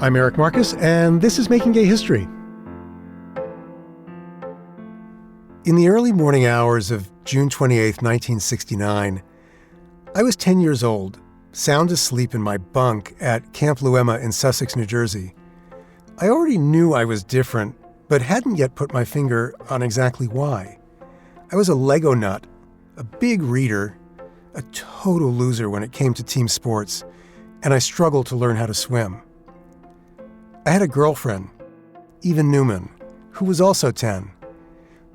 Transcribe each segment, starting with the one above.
I'm Eric Marcus, and this is Making Gay History. In the early morning hours of June 28, 1969, I was 10 years old, sound asleep in my bunk at Camp Luema in Sussex, New Jersey. I already knew I was different, but hadn't yet put my finger on exactly why. I was a Lego nut, a big reader, a total loser when it came to team sports, and I struggled to learn how to swim. I had a girlfriend, Eva Newman, who was also 10.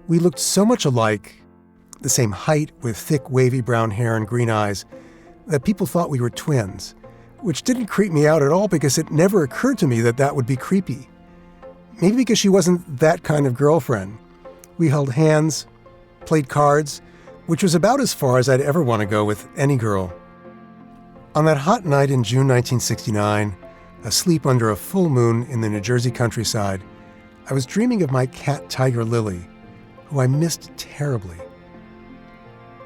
We looked so much alike, the same height with thick wavy brown hair and green eyes, that people thought we were twins, which didn't creep me out at all because it never occurred to me that that would be creepy. Maybe because she wasn't that kind of girlfriend. We held hands, played cards, which was about as far as I'd ever want to go with any girl. On that hot night in June 1969, asleep under a full moon in the New Jersey countryside, I was dreaming of my cat Tiger Lily, who I missed terribly.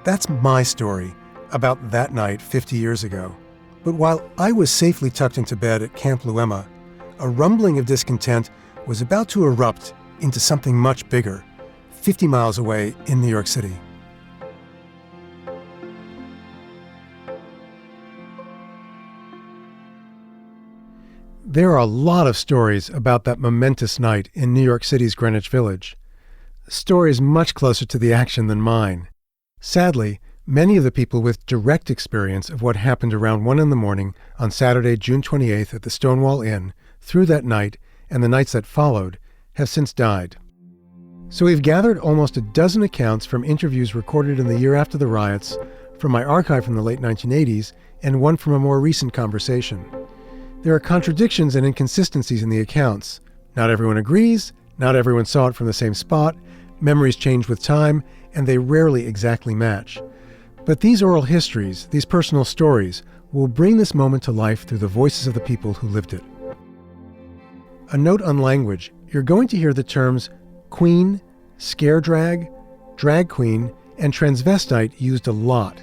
That's my story about that night 50 years ago. But while I was safely tucked into bed at Camp Luema, a rumbling of discontent was about to erupt into something much bigger, 50 miles away in New York City. There are a lot of stories about that momentous night in New York City's Greenwich Village. Stories much closer to the action than mine. Sadly, many of the people with direct experience of what happened around 1 a.m. on Saturday, June 28th at the Stonewall Inn, through that night and the nights that followed, have since died. So we've gathered almost a dozen accounts from interviews recorded in the year after the riots, from my archive from the late 1980s, and one from a more recent conversation. There are contradictions and inconsistencies in the accounts. Not everyone agrees, not everyone saw it from the same spot, memories change with time, and they rarely exactly match. But these oral histories, these personal stories, will bring this moment to life through the voices of the people who lived it. A note on language: you're going to hear the terms queen, scare drag queen, and transvestite used a lot.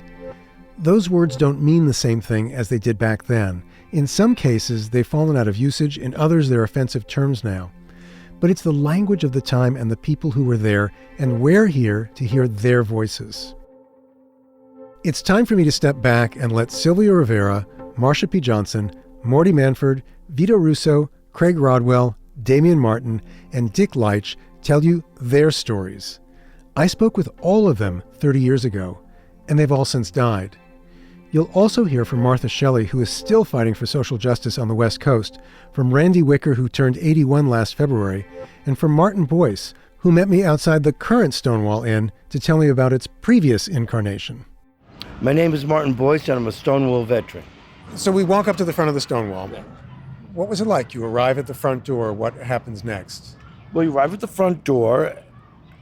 Those words don't mean the same thing as they did back then. In some cases, they've fallen out of usage, in others they're offensive terms now. But it's the language of the time and the people who were there, and we're here to hear their voices. It's time for me to step back and let Sylvia Rivera, Marsha P. Johnson, Morty Manford, Vito Russo, Craig Rodwell, Damian Martin, and Dick Leitch tell you their stories. I spoke with all of them 30 years ago, and they've all since died. You'll also hear from Martha Shelley, who is still fighting for social justice on the West Coast, from Randy Wicker, who turned 81 last February, and from Martin Boyce, who met me outside the current Stonewall Inn to tell me about its previous incarnation. My name is Martin Boyce, and I'm a Stonewall veteran. So we walk up to the front of the Stonewall. Yeah. What was it like? You arrive at the front door. What happens next? Well, you arrive at the front door,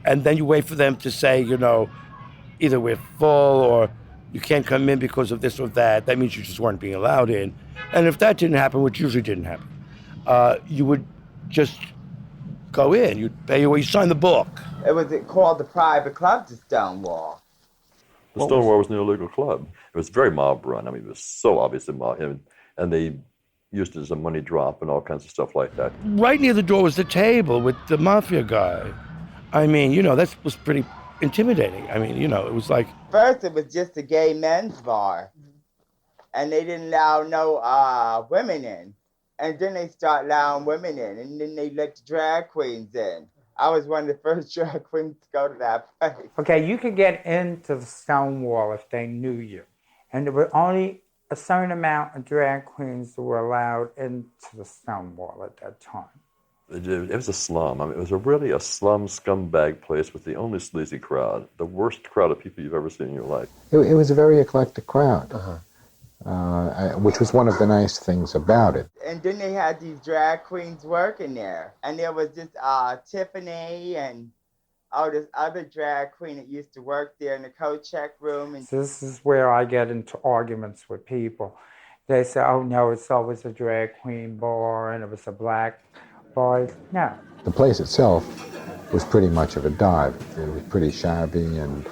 and then you wait for them to say, either we're full or you can't come in because of this or that. That means you just weren't being allowed in. And if that didn't happen, which usually didn't happen, you would just go in. You'd pay you sign the book. It was called the private club to Stonewall. The Stonewall was an illegal club. It was very mob run. I mean, it was so obviously mob. And they used it as a money drop and all kinds of stuff like that. Right near the door was the table with the mafia guy. I mean, that was pretty intimidating. I mean, it was like... First, it was just a gay men's bar. And they didn't allow no women in. And then they start allowing women in. And then they let the drag queens in. I was one of the first drag queens to go to that place. Okay, you could get into the Stonewall if they knew you. And there were only a certain amount of drag queens that were allowed into the Stonewall at that time. It was a slum. I mean, it was really a slum scumbag place with the only sleazy crowd, the worst crowd of people you've ever seen in your life. It was a very eclectic crowd, which was one of the nice things about it. And then they had these drag queens working there. And there was this Tiffany and this other drag queen that used to work there in the co-check room. And this is where I get into arguments with people. They say, oh no, it's always a drag queen bar and it was a black bar. No. The place itself was pretty much of a dive. It was pretty shabby and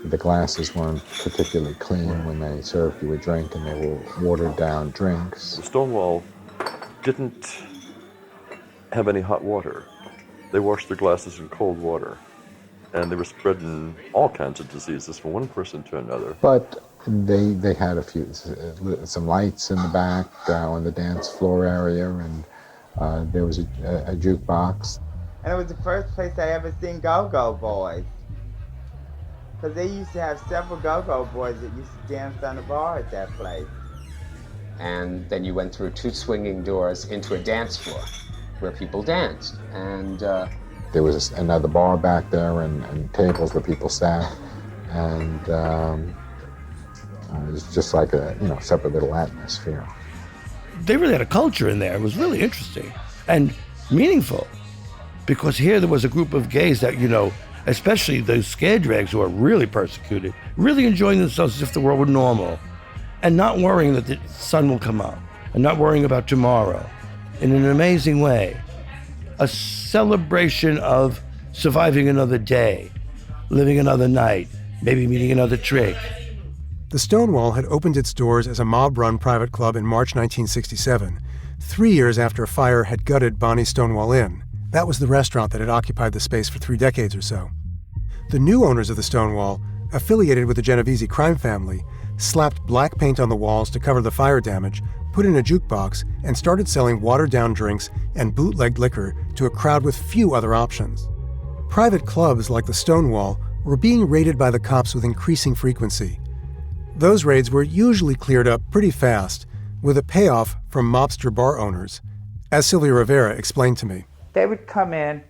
the glasses weren't particularly clean when they served you a drink, and they were watered down drinks. Stonewall didn't have any hot water. They washed their glasses in cold water. And they were spreading all kinds of diseases from one person to another. But they had some lights in the back on the dance floor area, and there was a jukebox. And it was the first place I ever seen go-go boys. Because they used to have several go-go boys that used to dance on the bar at that place. And then you went through 2 swinging doors into a dance floor where people danced. And there was another bar back there and tables where people sat. And it was just like a separate little atmosphere. They really had a culture in there. It was really interesting and meaningful. Because here there was a group of gays that, especially those scared drags who are really persecuted, really enjoying themselves as if the world were normal, and not worrying that the sun will come up, and not worrying about tomorrow, in an amazing way. A celebration of surviving another day, living another night, maybe meeting another trick. The Stonewall had opened its doors as a mob-run private club in March 1967, 3 years after a fire had gutted Bonnie's Stonewall Inn. That was the restaurant that had occupied the space for 3 decades or so. The new owners of the Stonewall, affiliated with the Genovese crime family, slapped black paint on the walls to cover the fire damage, put in a jukebox, and started selling watered-down drinks and bootlegged liquor to a crowd with few other options. Private clubs like the Stonewall were being raided by the cops with increasing frequency. Those raids were usually cleared up pretty fast, with a payoff from mobster bar owners, as Sylvia Rivera explained to me. They would come in,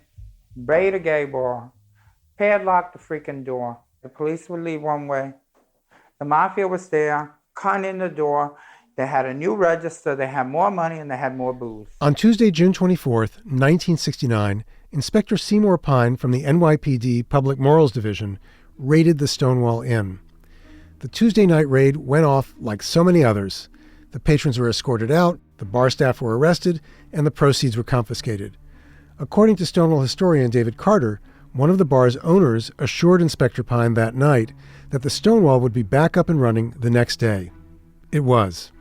raid a gay bar, padlock the freaking door. The police would leave one way. The mafia was there, cut in the door. They had a new register, they had more money, and they had more booze. On Tuesday, June 24th, 1969, Inspector Seymour Pine from the NYPD Public Morals Division raided the Stonewall Inn. The Tuesday night raid went off like so many others. The patrons were escorted out, the bar staff were arrested, and the proceeds were confiscated. According to Stonewall historian David Carter, one of the bar's owners assured Inspector Pine that night that the Stonewall would be back up and running the next day. It was.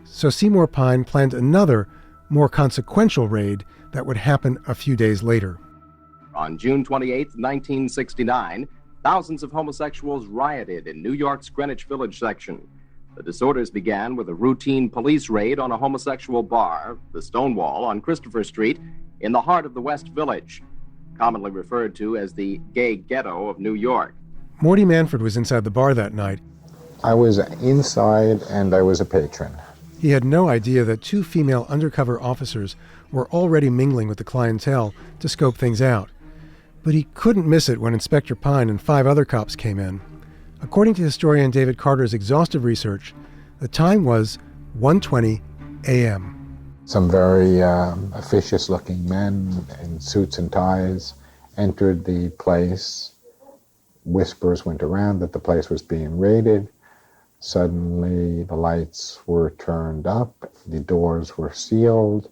So Seymour Pine planned another, more consequential raid that would happen a few days later. On June 28, 1969, thousands of homosexuals rioted in New York's Greenwich Village section. The disorders began with a routine police raid on a homosexual bar, the Stonewall, on Christopher Street, in the heart of the West Village, commonly referred to as the gay ghetto of New York. Morty Manford was inside the bar that night. I was inside and I was a patron. He had no idea that 2 female undercover officers were already mingling with the clientele to scope things out. But he couldn't miss it when Inspector Pine and 5 other cops came in. According to historian David Carter's exhaustive research, the time was 1:20 a.m. Some very officious-looking men in suits and ties entered the place. Whispers went around that the place was being raided. Suddenly, the lights were turned up, the doors were sealed,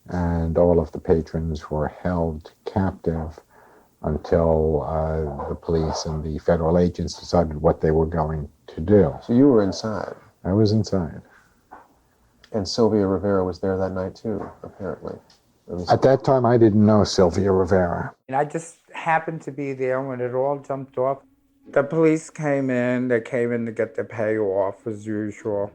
and all of the patrons were held captive until the police and the federal agents decided what they were going to do. So you were inside? I was inside. And Sylvia Rivera was there that night too, apparently. At that time, I didn't know Sylvia Rivera. And I just happened to be there when it all jumped off. The police came in, they came in to get their payoff as usual.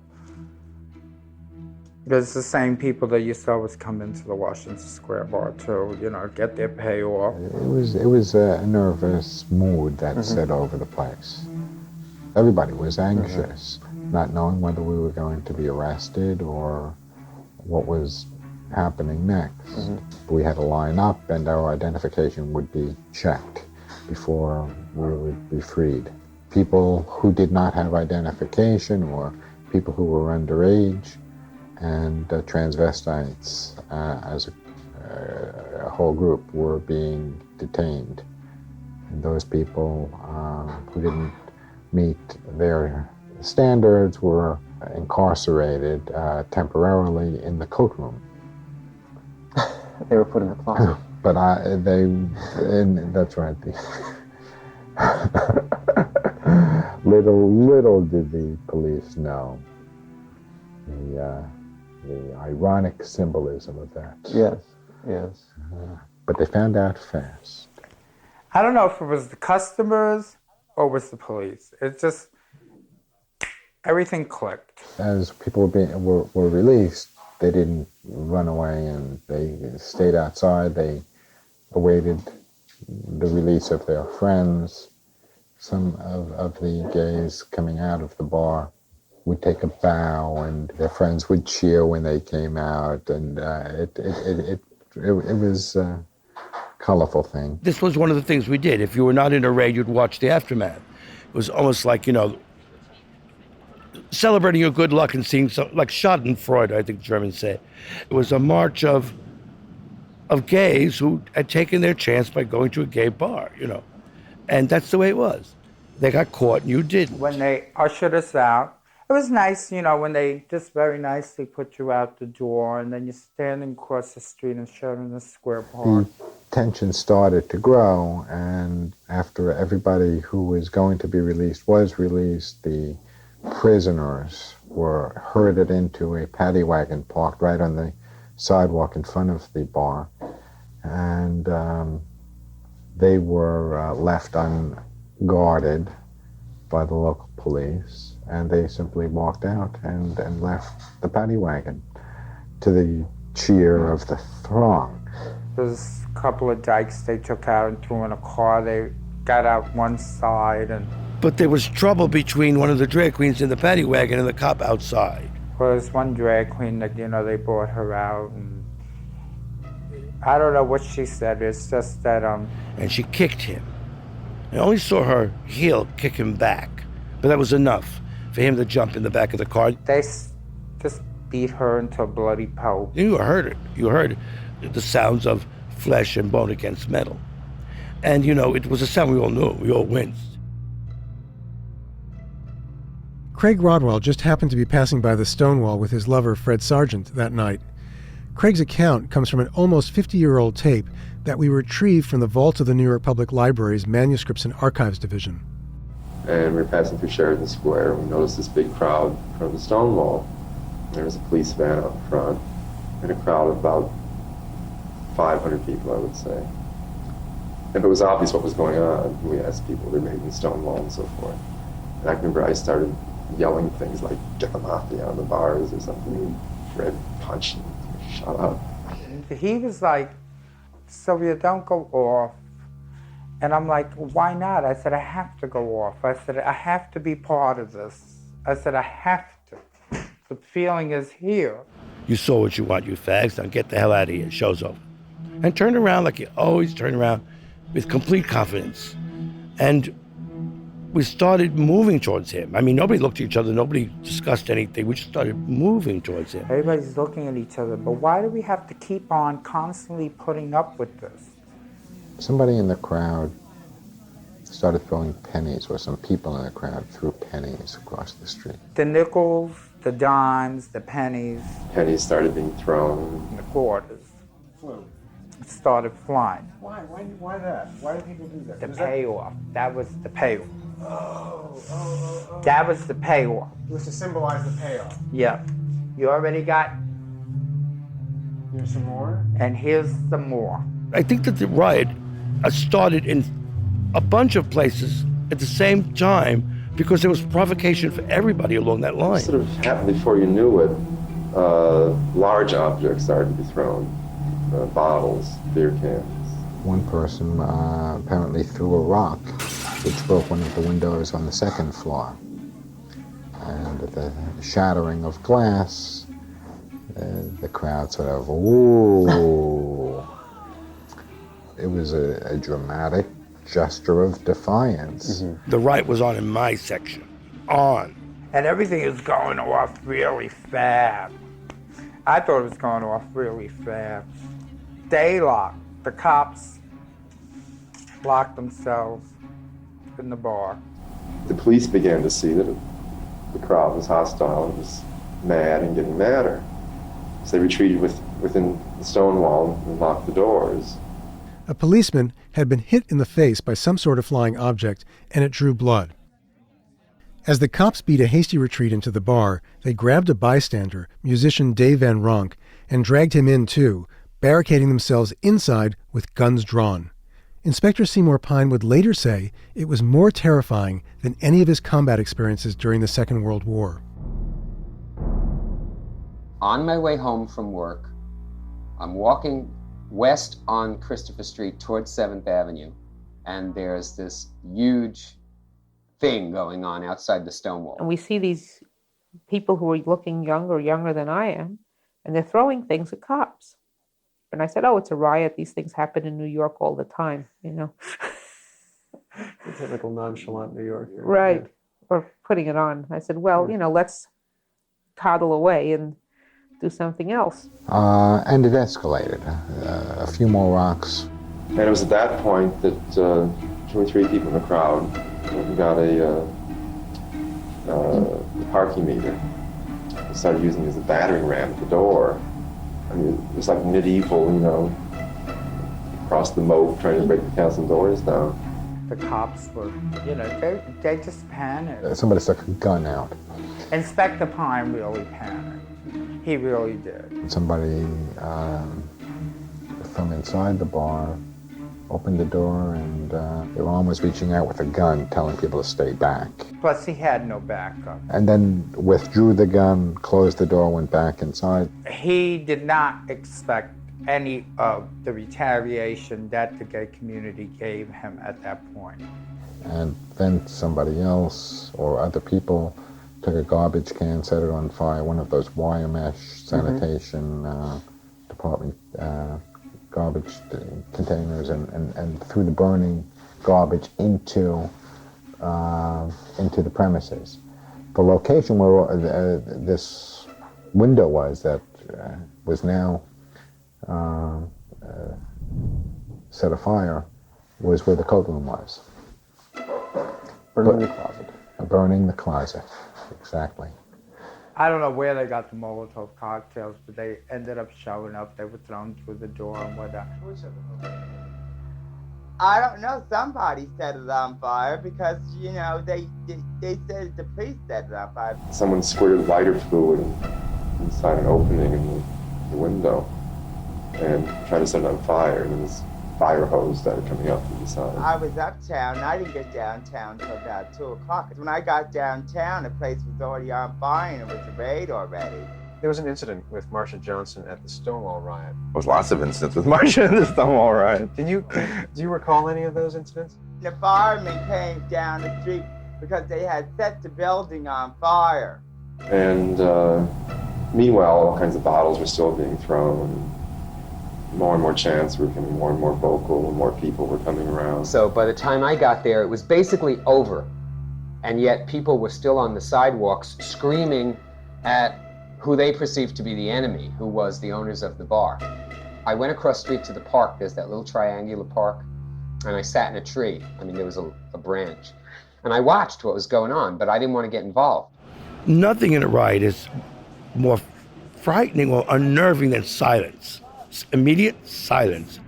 There's the same people that you saw was come into the Washington Square bar to, get their payoff. It was a nervous mood that set over the place. Everybody was anxious, not knowing whether we were going to be arrested or what was happening next. We had to line up and our identification would be checked before we would be freed. People who did not have identification or people who were underage and transvestites as a whole group were being detained. And those people who didn't meet their standards were incarcerated temporarily in the coat room. They were put in the closet. But that's right. Little did the police know the ironic symbolism of that. Yes. Yes. But they found out fast. I don't know if it was the customers or was the police. It just, everything clicked. As people were released, they didn't run away and they stayed outside. They awaited the release of their friends. Some of the gays coming out of the bar would take a bow, and their friends would cheer when they came out, and it was a colorful thing. This was one of the things we did. If you were not in a raid, you'd watch the aftermath. It was almost like, celebrating your good luck and seeing like Schadenfreude, I think the Germans say. It was a march of gays who had taken their chance by going to a gay bar, And that's the way it was. They got caught and you didn't. When they ushered us out, it was nice, when they just very nicely put you out the door and then you're standing across the street in Sheridan Square Park. The tension started to grow, and after everybody who was going to be released was released, the prisoners were herded into a paddy wagon parked right on the sidewalk in front of the bar, and they were left unguarded by the local police, and they simply walked out and left the paddy wagon to the cheer of the throng. There's a couple of dykes they took out and threw in a car. They got out one side and... But there was trouble between one of the drag queens in the paddy wagon and the cop outside. Well, there's one drag queen that, they brought her out, and I don't know what she said. It's just that, And she kicked him. I only saw her heel kick him back, but that was enough for him to jump in the back of the car. They just beat her into a bloody pulp. You heard it. You heard the sounds of flesh and bone against metal. And, it was a sound we all knew. We all winced. Craig Rodwell just happened to be passing by the Stonewall with his lover, Fred Sargent, that night. Craig's account comes from an almost 50-year-old tape that we retrieved from the vault of the New York Public Library's Manuscripts and Archives Division. And we were passing through Sheridan Square. We noticed this big crowd in front of the Stonewall. There was a police van out front, and a crowd of about 500 people, I would say. And it was obvious what was going on. We asked people if they're raiding Stonewall and so forth. And I remember I started yelling things like, "Get the mafia on the bars," or something. Fred punched him. Shut up. He was like, "Sylvia, don't go off." And I'm like, "Why not?" I said, "I have to go off." I said, "I have to be part of this." I said, "I have to. The feeling is here." You saw what you want, you fags. Now get the hell out of here. Show's over. And turn around like you always turn around, with complete confidence. And we started moving towards him. I mean, nobody looked at each other. Nobody discussed anything. We just started moving towards him. Everybody's looking at each other. But why do we have to keep on constantly putting up with this? Somebody in the crowd started throwing pennies, or some people in the crowd threw pennies across the street. The nickels, the dimes, the pennies. Pennies started being thrown. The quarters. Started flying. Why that? Why do people do that? The payoff. That was the payoff. That was the payoff. It was to symbolize the payoff. Yeah. You already got... Here's some more? And here's some more. I think that the riot started in a bunch of places at the same time because there was provocation for everybody along that line. Sort of happened before you knew it. Large objects started to be thrown. Bottles, beer cans. One person apparently threw a rock, which broke one of the windows on the second floor. And at the shattering of glass, the crowd sort of, ooh. It was a dramatic gesture of defiance. Mm-hmm. The riot was on in my section. On. And everything is going off really fast. I thought it was going off really fast. They locked. The cops locked themselves in the bar. The police began to see that the crowd was hostile and was mad and getting madder. So they retreated within the Stonewall and locked the doors. A policeman had been hit in the face by some sort of flying object, and it drew blood. As the cops beat a hasty retreat into the bar, they grabbed a bystander, musician Dave Van Ronk, and dragged him in too, barricading themselves inside with guns drawn. Inspector Seymour Pine would later say it was more terrifying than any of his combat experiences during the Second World War. On my way home from work, I'm walking west on Christopher Street towards 7th Avenue, and there's this huge thing going on outside the Stonewall. And we see these people who are looking younger than I am, and they're throwing things at cops. And I said, oh, it's a riot. These things happen in New York all the time, you know. The typical nonchalant New Yorker. Right. Yeah. Or putting it on. I said, well, you know, let's toddle away and do something else. And it escalated. A few more rocks. And it was at that point that 2 or 3 people in the crowd got a parking meter. They started using it as a battering ram at the door. I mean, it was like medieval, you know, across the moat trying to break the castle doors down. The cops were, you know, they just panicked. Somebody stuck a gun out. Inspector Pine really panicked. He really did. Somebody from inside the bar opened the door, and they were almost reaching out with a gun, telling people to stay back. Plus, he had no backup. And then withdrew the gun, closed the door, went back inside. He did not expect any of the retaliation that the gay community gave him at that point. And then somebody else or other people took a garbage can, set it on fire, one of those wire mesh sanitation department garbage containers, and threw the burning garbage into the premises. The location where this window was that was now set afire was where the coat room was. Burning the closet. Burning the closet, exactly. I don't know where they got the Molotov cocktails, but they ended up showing up. They were thrown through the door and whatnot. I don't know. Somebody set it on fire because, you know, they said the police set it on fire. Someone squirted lighter fluid inside an opening in the window and tried to set it on fire, and this fire hose started coming out from the side. I was uptown. I didn't get downtown until about 2 o'clock. When I got downtown, the place was already on fire and it was a raid already. There was an incident with Marsha Johnson at the Stonewall riot. There was lots of incidents with Marsha and the Stonewall riot. Do you recall any of those incidents? The firemen came down the street because they had set the building on fire. And meanwhile, all kinds of bottles were still being thrown. More and more chants were becoming more and more vocal, and more people were coming around. So by the time I got there, it was basically over. And yet people were still on the sidewalks screaming at who they perceived to be the enemy, who was the owners of the bar. I went across the street to the park. There's that little triangular park. And I sat in a tree. I mean, there was a branch. And I watched what was going on, but I didn't want to get involved. Nothing in a riot is more frightening or unnerving than silence. Immediate silence.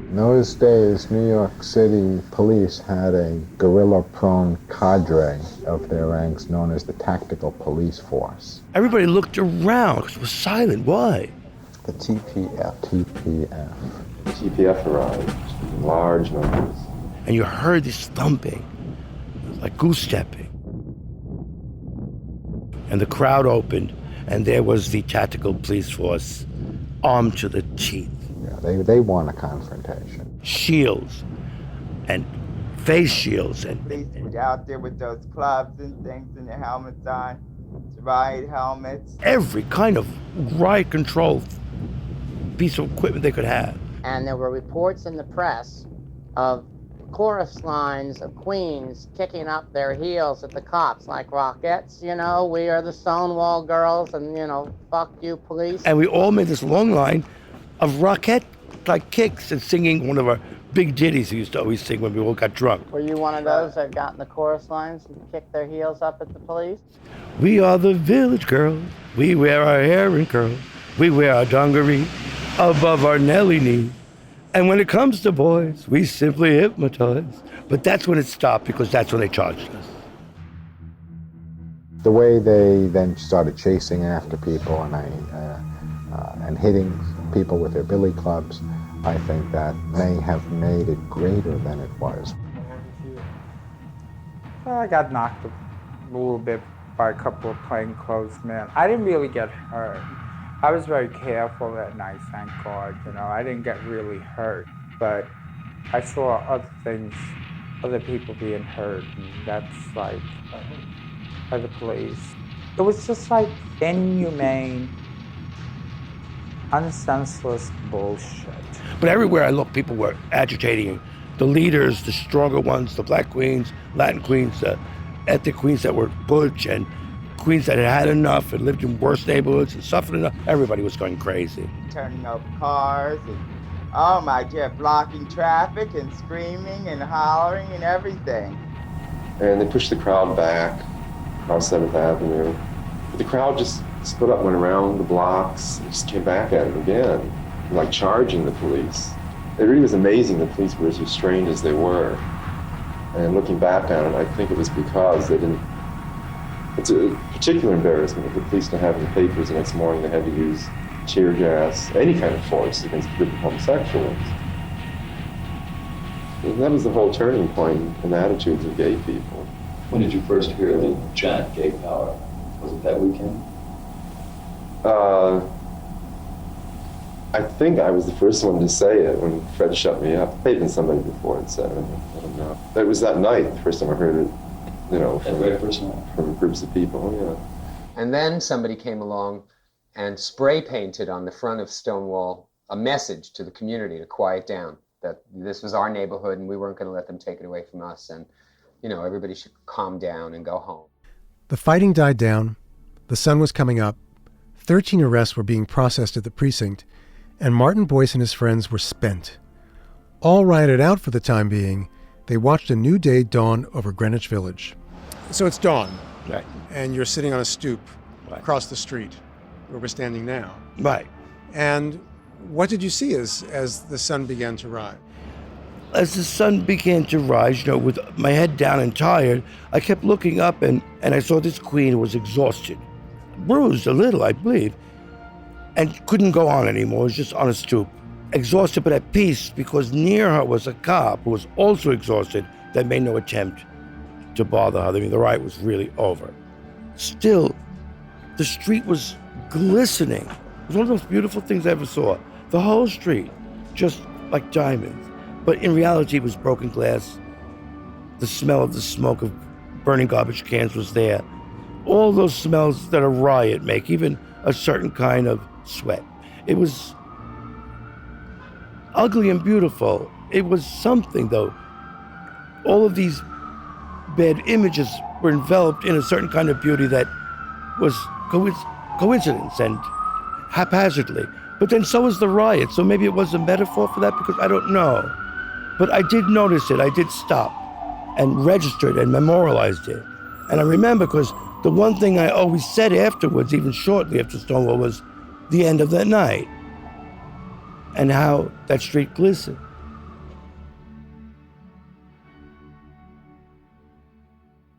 In those days, New York City police had a guerrilla-prone cadre of their ranks known as the Tactical Police Force. Everybody looked around because it was silent. Why? The TPF. The TPF arrived in large numbers. And you heard this thumping, like goose stepping. And the crowd opened, and there was the Tactical Police Force, armed to the teeth. Yeah, they want a confrontation. Shields and face shields. And police were out there with those clubs and things and their helmets on, riot helmets. Every kind of riot control piece of equipment they could have. And there were reports in the press of chorus lines of queens kicking up their heels at the cops like Rockettes, you know, we are the Stonewall girls, and, you know, fuck you, police. And we all made this long line of Rockette-like kicks and singing one of our big ditties we used to always sing when we all got drunk. Were you one of those that got in the chorus lines and kicked their heels up at the police? We are the village girls. We wear our hair in curls. We wear our dungaree above our Nelly knee. And when it comes to boys, we simply hypnotize. But that's when it stopped, because that's when they charged us. The way they then started chasing after people, and and hitting people with their billy clubs, I think that may have made it greater than it was. I got knocked a little bit by a couple of plainclothes men. I didn't really get hurt. I was very careful that night, thank God. You know, I didn't get really hurt, but I saw other things, other people being hurt, and that's like, by the police. It was just like inhumane, unsenseless bullshit. But everywhere I looked, people were agitating. The leaders, the stronger ones, the black queens, Latin queens, the ethnic queens that were butch, and queens that had had enough and lived in worse neighborhoods and suffered enough. Everybody was going crazy. Turning over cars and, oh my God, blocking traffic and screaming and hollering and everything. And they pushed the crowd back across 7th Avenue. But the crowd just split up, went around the blocks, and just came back at it again, like charging the police. It really was amazing the police were as restrained as they were. And looking back on it, I think it was because they didn't. It's a particular embarrassment if the police didn't have in the papers the next morning they had to use tear gas, any kind of force against a group of homosexuals. And that was the whole turning point in the attitudes of gay people. When did you first hear the chant "Gay Power"? Was it that weekend? I think I was the first one to say it when Fred shut me up. Maybe somebody before had said it. I don't know. It was that night, the first time I heard it, you know, from groups of people, yeah. And then somebody came along and spray painted on the front of Stonewall a message to the community to quiet down, that this was our neighborhood and we weren't going to let them take it away from us, and, you know, everybody should calm down and go home. The fighting died down, the sun was coming up, 13 arrests were being processed at the precinct, and Martin Boyce and his friends were spent. All rioted out for the time being, they watched a new day dawn over Greenwich Village. So it's dawn, right? And you're sitting on a stoop right across the street where we're standing now. Right. And what did you see as the sun began to rise? As the sun began to rise, you know, with my head down and tired, I kept looking up and I saw this queen who was exhausted, bruised a little, I believe, and couldn't go on anymore, was just on a stoop. Exhausted but at peace, because near her was a cop who was also exhausted that made no attempt to bother her. I mean, the riot was really over. Still, the street was glistening. It was one of those beautiful things I ever saw. The whole street, just like diamonds. But in reality, it was broken glass. The smell of the smoke of burning garbage cans was there. All those smells that a riot make, even a certain kind of sweat. It was ugly and beautiful. It was something, though. All of these bad images were enveloped in a certain kind of beauty that was coincidence and haphazardly. But then so was the riot, so maybe it was a metaphor for that, because I don't know. But I did notice it. I did stop and registered and memorialized it. And I remember, because the one thing I always said afterwards, even shortly after Stonewall, was the end of that night and how that street glistened.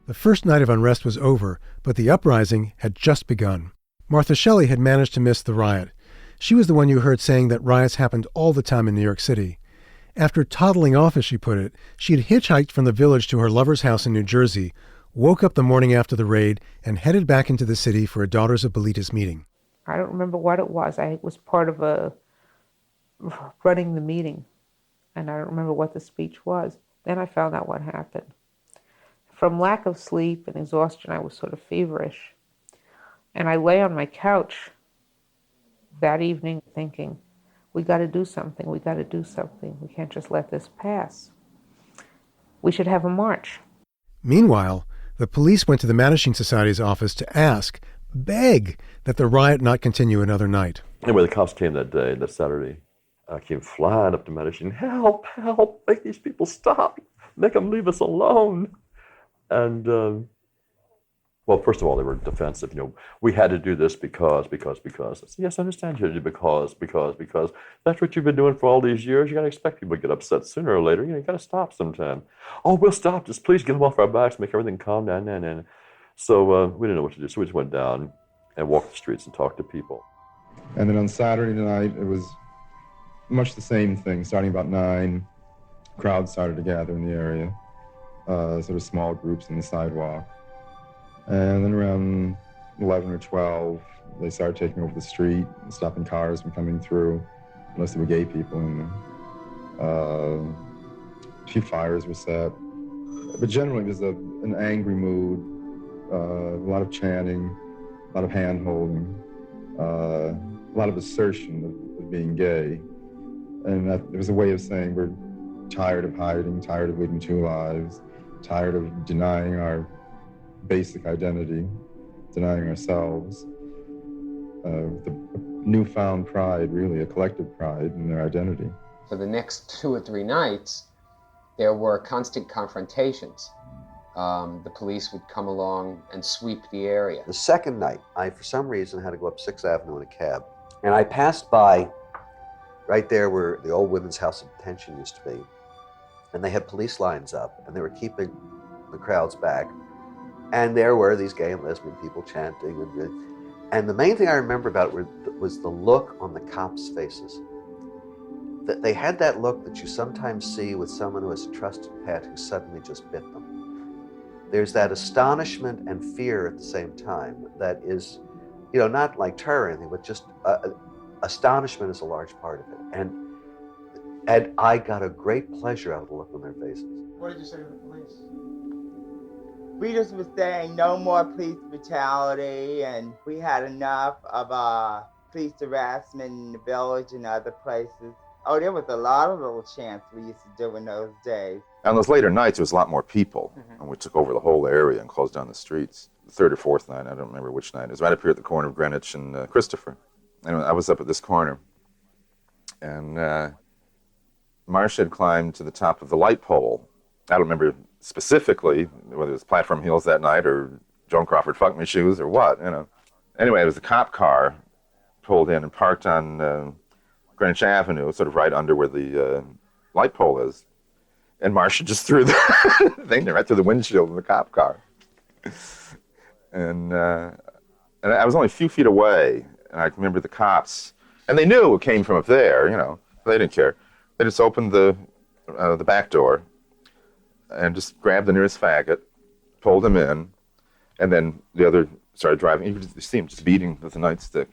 The first night of unrest was over, but the uprising had just begun. Martha Shelley had managed to miss the riot. She was the one you heard saying that riots happened all the time in New York City. After toddling off, as she put it, she had hitchhiked from the village to her lover's house in New Jersey, woke up the morning after the raid, and headed back into the city for a Daughters of Bolitas meeting. I don't remember what it was. I was part of running the meeting, and I don't remember what the speech was. Then I found out what happened. From lack of sleep and exhaustion, I was sort of feverish. And I lay on my couch that evening thinking, we got to do something, we got to do something. We can't just let this pass. We should have a march. Meanwhile, the police went to the Mattachine Society's office to beg, that the riot not continue another night. Anyway, the cops came that day, that Saturday, came flying up to Mattachine. Help, help, make these people stop. Make them leave us alone. And, well, first of all, they were defensive. You know, we had to do this because. I said, yes, I understand you had to do because. That's what you've been doing for all these years. You got to expect people to get upset sooner or later. You know, you got to stop sometime. Oh, we'll stop. Just please get them off our backs, make everything calm down. So we didn't know what to do. So we just went down and walked the streets and talked to people. And then on Saturday night, it was much the same thing. Starting about 9, crowds started to gather in the area, sort of small groups on the sidewalk. And then around 11 or 12, they started taking over the street, stopping cars from coming through, unless there were gay people in them. A few fires were set. But generally, there's an angry mood, a lot of chanting, a lot of hand-holding, a lot of assertion of being gay. And that there was a way of saying we're tired of hiding, tired of leading 2 lives, tired of denying our basic identity, denying ourselves. The newfound pride, really, a collective pride in their identity. For the next 2 or 3 nights, there were constant confrontations. The police would come along and sweep the area. The second night, I, for some reason, had to go up 6th Avenue in a cab. And I passed by right there where the old women's house of detention used to be. And they had police lines up, and they were keeping the crowds back. And there were these gay and lesbian people chanting. And the main thing I remember about it was the look on the cops' faces. That they had that look that you sometimes see with someone who has a trusted pet who suddenly just bit them. There's that astonishment and fear at the same time that is, not like terror or anything, but just astonishment is a large part of it. And I got a great pleasure out of the look on their faces. What did you say to the police? We just were saying no more police brutality, and we had enough of police harassment in the village and other places. Oh, there was a lot of little chants we used to do in those days. On those later nights, there was a lot more people, and we took over the whole area and closed down the streets. The 3rd or 4th night, I don't remember which night, it was right up here at the corner of Greenwich and Christopher. And I was up at this corner, and Marcia had climbed to the top of the light pole. I don't remember specifically whether it was Platform Heels that night or Joan Crawford Fuck Me Shoes or what, Anyway, it was a cop car pulled in and parked on Greenwich Avenue, sort of right under where the light pole is. And Marcia just threw the thing right through the windshield of the cop car. And I was only a few feet away, and I remember the cops, and they knew it came from up there, They didn't care. They just opened the back door and just grabbed the nearest faggot, pulled him in, and then the other started driving. You could see him just beating with a nightstick,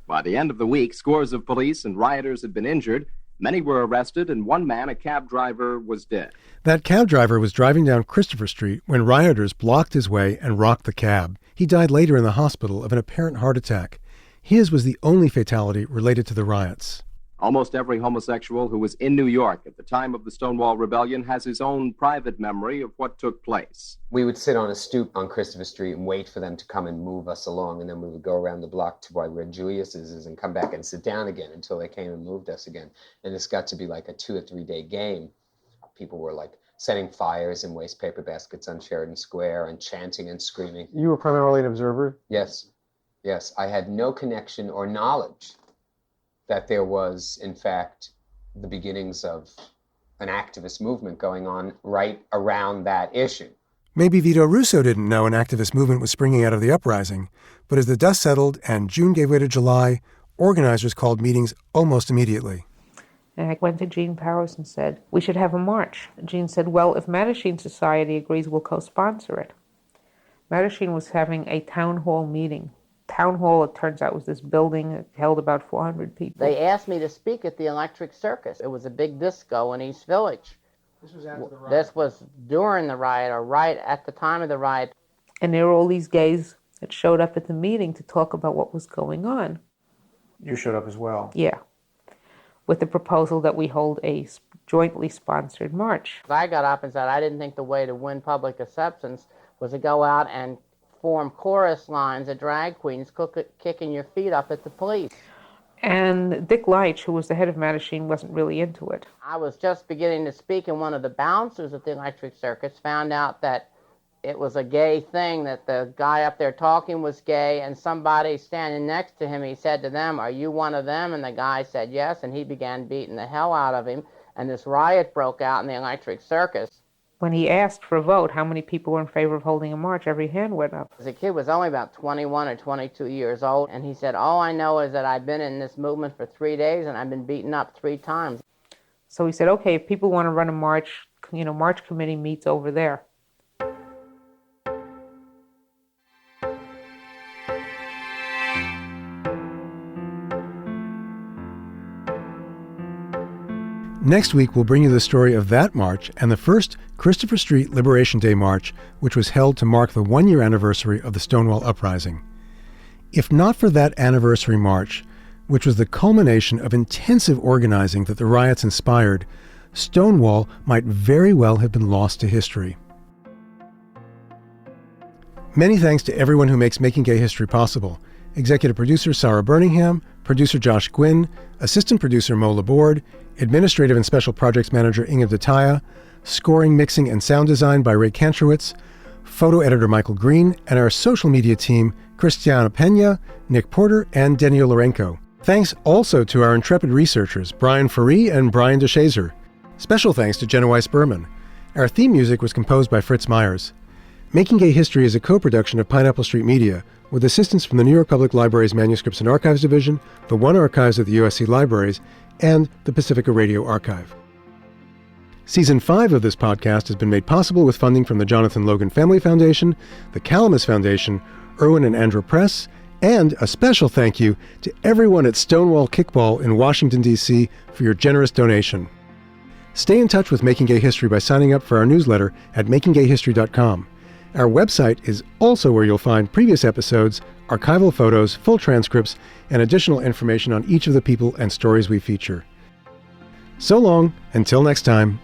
By the end of the week, scores of police and rioters had been injured. Many were arrested, and one man, a cab driver, was dead. That cab driver was driving down Christopher Street when rioters blocked his way and rocked the cab. He died later in the hospital of an apparent heart attack. His was the only fatality related to the riots. Almost every homosexual who was in New York at the time of the Stonewall Rebellion has his own private memory of what took place. We would sit on a stoop on Christopher Street and wait for them to come and move us along, and then we would go around the block to where Julius's is and come back and sit down again until they came and moved us again. And this got to be like a 2 or 3 day game. People were like setting fires in waste paper baskets on Sheridan Square and chanting and screaming. You were primarily an observer? Yes. I had no connection or knowledge that there was, in fact, the beginnings of an activist movement going on right around that issue. Maybe Vito Russo didn't know an activist movement was springing out of the uprising, but as the dust settled and June gave way to July, organizers called meetings almost immediately. And I went to Gene Powers and said, we should have a march. Gene said, well, if Mattachine Society agrees, we'll co-sponsor it. Mattachine was having a town hall meeting. Town hall, it turns out, was this building that held about 400 people. They asked me to speak at the Electric Circus. It was a big disco in East Village. This was after the riot? This was during the riot, or right at the time of the riot. And there were all these gays that showed up at the meeting to talk about what was going on. You showed up as well? Yeah, with the proposal that we hold a jointly sponsored march. I got up and said I didn't think the way to win public acceptance was to go out and form chorus lines of drag queens kicking your feet up at the police. And Dick Leitch, who was the head of Mattachine, wasn't really into it. I was just beginning to speak, and one of the bouncers at the Electric Circus found out that it was a gay thing, that the guy up there talking was gay, and somebody standing next to him, he said to them, are you one of them? And the guy said yes, and he began beating the hell out of him, and this riot broke out in the Electric Circus. when he asked for a vote, how many people were in favor of holding a march, every hand went up. The kid was only about 21 or 22 years old, and he said, all I know is that I've been in this movement for 3 days and I've been beaten up 3 times. So he said, okay, if people want to run a march, march committee meets over there. Next week, we'll bring you the story of that march and the first Christopher Street Liberation Day March, which was held to mark the 1-year anniversary of the Stonewall uprising. If not for that anniversary march, which was the culmination of intensive organizing that the riots inspired, Stonewall might very well have been lost to history. Many thanks to everyone who makes Making Gay History possible. Executive producer Sarah Birmingham, producer Josh Gwynn, assistant producer Mo Laborde, administrative and special projects manager Inga Dataya, scoring, mixing, and sound design by Ray Kantrowitz, photo editor Michael Green, and our social media team Cristiana Pena, Nick Porter, and Daniel Lorenko. Thanks also to our intrepid researchers Brian Faree and Brian DeShazer. Special thanks to Jenna Weiss-Berman. Our theme music was composed by Fritz Myers. Making Gay History is a co-production of Pineapple Street Media, with assistance from the New York Public Library's Manuscripts and Archives Division, the One Archives at the USC Libraries, and the Pacifica Radio Archive. Season 5 of this podcast has been made possible with funding from the Jonathan Logan Family Foundation, the Calamus Foundation, Irwin and Andrew Press, and a special thank you to everyone at Stonewall Kickball in Washington, D.C. for your generous donation. Stay in touch with Making Gay History by signing up for our newsletter at makinggayhistory.com. Our website is also where you'll find previous episodes, archival photos, full transcripts, and additional information on each of the people and stories we feature. So long, until next time.